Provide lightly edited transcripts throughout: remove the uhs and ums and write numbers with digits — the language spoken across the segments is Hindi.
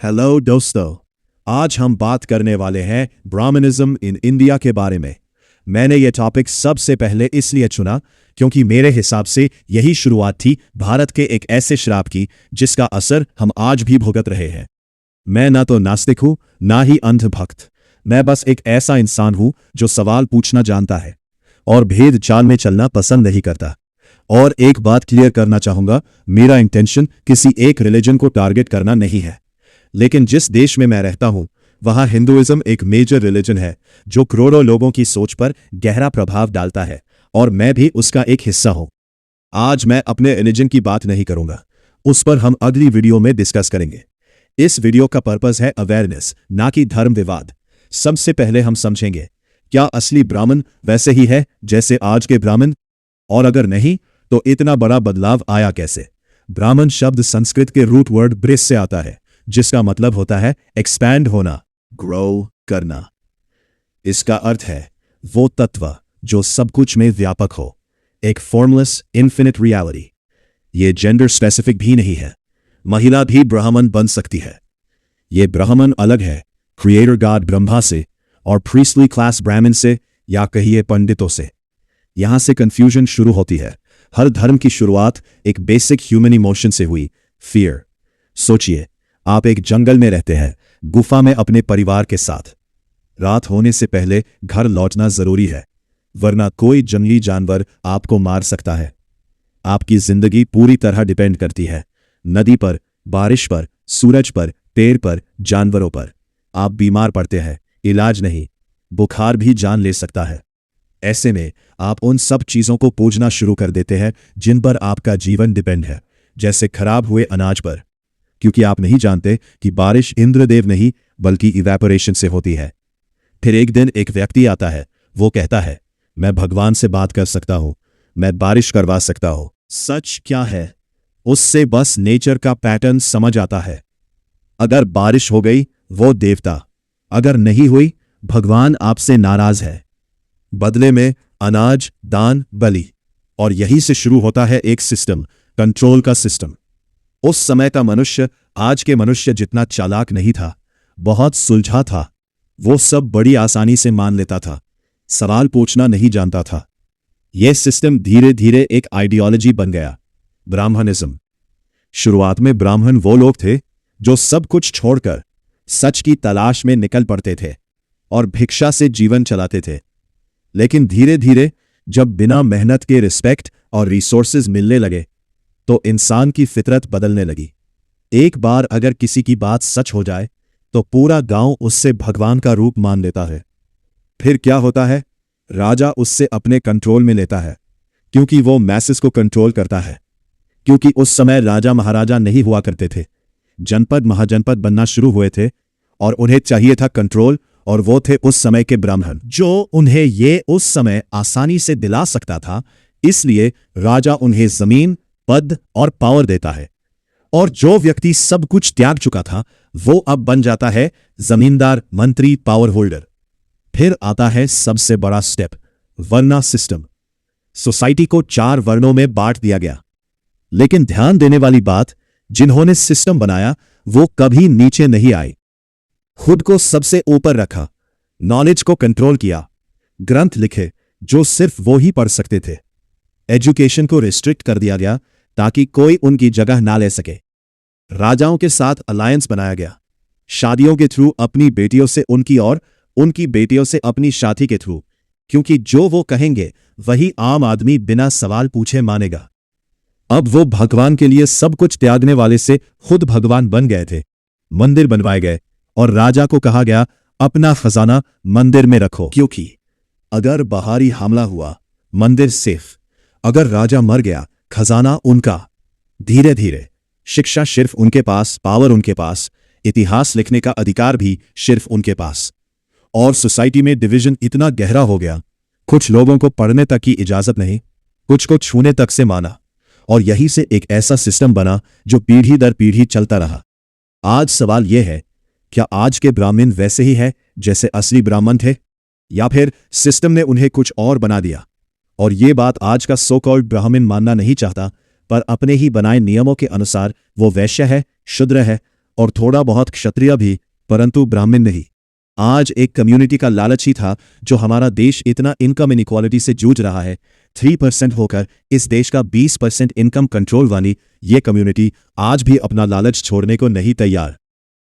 हेलो दोस्तों, आज हम बात करने वाले हैं ब्राह्मणिज्म इन इंडिया के बारे में। मैंने ये टॉपिक सबसे पहले इसलिए चुना क्योंकि मेरे हिसाब से यही शुरुआत थी भारत के एक ऐसे श्राप की जिसका असर हम आज भी भुगत रहे हैं। मैं ना तो नास्तिक हूं ना ही अंधभक्त। मैं बस एक ऐसा इंसान हूं जो सवाल पूछना जानता है और भेद चाल में चलना पसंद नहीं करता। और एक बात क्लियर करना चाहूंगा, मेरा इंटेंशन किसी एक रिलीजन को टारगेट करना नहीं है। लेकिन जिस देश में मैं रहता हूं वहां हिंदुइज्म एक मेजर रिलीजन है जो करोड़ों लोगों की सोच पर गहरा प्रभाव डालता है और मैं भी उसका एक हिस्सा हूं। आज मैं अपने रिलीजन की बात नहीं करूंगा, उस पर हम अगली वीडियो में डिस्कस करेंगे। इस वीडियो का पर्पस है अवेयरनेस, ना कि धर्म विवाद। सबसे पहले हम समझेंगे क्या असली ब्राह्मण वैसे ही है जैसे आज के ब्राह्मण, और अगर नहीं तो इतना बड़ा बदलाव आया कैसे। ब्राह्मण शब्द संस्कृत के रूट वर्ड ब्रिस से आता है जिसका मतलब होता है एक्सपैंड होना, ग्रो करना। इसका अर्थ है वो तत्व जो सब कुछ में व्यापक हो, एक फॉर्मलेस इन्फिनिट रियलिटी। ये जेंडर स्पेसिफिक भी नहीं है, महिला भी ब्राह्मण बन सकती है। ये ब्राह्मण अलग है क्रिएटर गॉड ब्रह्मा से और प्रीस्टली क्लास ब्राह्मण से, या कहिए पंडितों से। यहां से कंफ्यूजन शुरू होती है। हर धर्म की शुरुआत एक बेसिक ह्यूमन इमोशन से हुई, फियर। सोचिए, आप एक जंगल में रहते हैं, गुफा में अपने परिवार के साथ। रात होने से पहले घर लौटना जरूरी है, वरना कोई जंगली जानवर आपको मार सकता है। आपकी जिंदगी पूरी तरह डिपेंड करती है नदी पर, बारिश पर, सूरज पर, पेड़ पर, जानवरों पर। आप बीमार पड़ते हैं, इलाज नहीं, बुखार भी जान ले सकता है। ऐसे में आप उन सब चीजों को पूजना शुरू कर देते हैं जिन पर आपका जीवन डिपेंड है, जैसे खराब हुए अनाज पर, क्योंकि आप नहीं जानते कि बारिश इंद्रदेव नहीं बल्कि इवेपोरेशन से होती है। फिर एक दिन एक व्यक्ति आता है, वो कहता है मैं भगवान से बात कर सकता हूं, मैं बारिश करवा सकता हूं। सच क्या है? उससे बस नेचर का पैटर्न समझ आता है। अगर बारिश हो गई वो देवता, अगर नहीं हुई भगवान आपसे नाराज है। बदले में अनाज, दान, बलि। और यही से शुरू होता है एक सिस्टम, कंट्रोल का सिस्टम। उस समय का मनुष्य आज के मनुष्य जितना चालाक नहीं था, बहुत सुलझा था। वो सब बड़ी आसानी से मान लेता था, सवाल पूछना नहीं जानता था। यह सिस्टम धीरे धीरे एक आइडियोलॉजी बन गया, ब्राह्मणिज्म। शुरुआत में ब्राह्मण वो लोग थे जो सब कुछ छोड़कर सच की तलाश में निकल पड़ते थे और भिक्षा से जीवन चलाते थे। लेकिन धीरे धीरे जब बिना मेहनत के रिस्पेक्ट और रिसोर्सेज मिलने लगे तो इंसान की फितरत बदलने लगी। एक बार अगर किसी की बात सच हो जाए तो पूरा गांव उससे भगवान का रूप मान लेता है। फिर क्या होता है? राजा उससे अपने कंट्रोल में लेता है, क्योंकि वो मैसेस को कंट्रोल करता है। क्योंकि उस समय राजा महाराजा नहीं हुआ करते थे, जनपद महाजनपद बनना शुरू हुए थे और उन्हें चाहिए था कंट्रोल, और वो थे उस समय के ब्राह्मण जो उन्हें ये उस समय आसानी से दिला सकता था। इसलिए राजा उन्हें जमीन, पद और पावर देता है, और जो व्यक्ति सब कुछ त्याग चुका था वो अब बन जाता है जमींदार, मंत्री, पावर होल्डर। फिर आता है सबसे बड़ा स्टेप, वर्ण सिस्टम। सोसाइटी को 4 वर्णों में बांट दिया गया। लेकिन ध्यान देने वाली बात, जिन्होंने सिस्टम बनाया वो कभी नीचे नहीं आए। खुद को सबसे ऊपर रखा, नॉलेज को कंट्रोल किया, ग्रंथ लिखे जो सिर्फ वो ही पढ़ सकते थे। एजुकेशन को रिस्ट्रिक्ट कर दिया गया ताकि कोई उनकी जगह ना ले सके। राजाओं के साथ अलायंस बनाया गया, शादियों के थ्रू अपनी बेटियों से उनकी और उनकी बेटियों से अपनी शादी के थ्रू, क्योंकि जो वो कहेंगे वही आम आदमी बिना सवाल पूछे मानेगा। अब वो भगवान के लिए सब कुछ त्यागने वाले से खुद भगवान बन गए थे। मंदिर बनवाए गए और राजा को कहा गया अपना खजाना मंदिर में रखो, क्योंकि अगर बाहरी हमला हुआ मंदिर सेफ, अगर राजा मर गया खजाना उनका। धीरे धीरे शिक्षा सिर्फ उनके पास, पावर उनके पास, इतिहास लिखने का अधिकार भी सिर्फ उनके पास। और सोसाइटी में डिवीजन इतना गहरा हो गया, कुछ लोगों को पढ़ने तक की इजाजत नहीं, कुछ को छूने तक से माना। और यही से एक ऐसा सिस्टम बना जो पीढ़ी दर पीढ़ी चलता रहा। आज सवाल यह है, क्या आज के ब्राह्मण वैसे ही है जैसे असली ब्राह्मण थे, या फिर सिस्टम ने उन्हें कुछ और बना दिया? और ये बात आज का सो कॉल्ड ब्राह्मण मानना नहीं चाहता, पर अपने ही बनाए नियमों के अनुसार वो वैश्य है, शूद्र है, और थोड़ा बहुत क्षत्रिय भी, परंतु ब्राह्मण नहीं। आज एक कम्युनिटी का लालच ही था जो हमारा देश इतना इनकम इनइक्वालिटी से जूझ रहा है। 3% होकर इस देश का 20% इनकम कंट्रोल वाली ये कम्युनिटी आज भी अपना लालच छोड़ने को नहीं तैयार।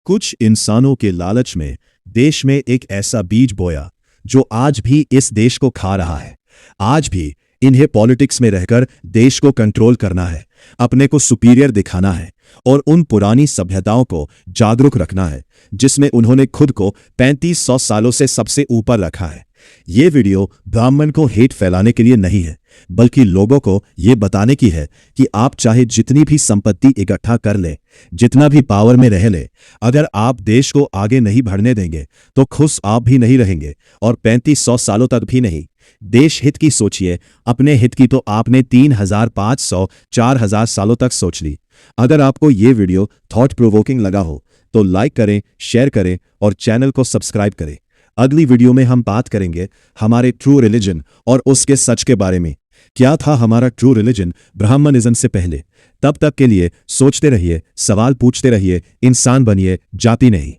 कुछ इंसानों के लालच में देश में एक ऐसा बीज बोया जो आज भी इस देश को खा रहा है। आज भी इन्हें पॉलिटिक्स में रहकर देश को कंट्रोल करना है, अपने को सुपीरियर दिखाना है और उन पुरानी सभ्यताओं को जागरूक रखना है जिसमें उन्होंने खुद को 3500 सालों से सबसे ऊपर रखा है। ये वीडियो ब्राह्मण को हेट फैलाने के लिए नहीं है, बल्कि लोगों को ये बताने की है कि आप चाहे जितनी भी संपत्ति इकट्ठा कर ले, जितना भी पावर में रह ले, अगर आप देश को आगे नहीं बढ़ने देंगे तो खुश आप भी नहीं रहेंगे और 3500 सालों तक भी नहीं। देश हित की सोचिए, अपने हित की तो आपने 3500 4000 सालों तक सोच ली। अगर आपको ये वीडियो थॉट प्रोवोकिंग लगा हो तो लाइक करें, शेयर करें और चैनल को सब्सक्राइब करें। अगली वीडियो में हम बात करेंगे हमारे ट्रू रिलीजन और उसके सच के बारे में। क्या था हमारा ट्रू रिलीजन ब्राह्मणिज्म से पहले? तब तक के लिए सोचते रहिए, सवाल पूछते रहिए, इंसान बनिए, जाति नहीं।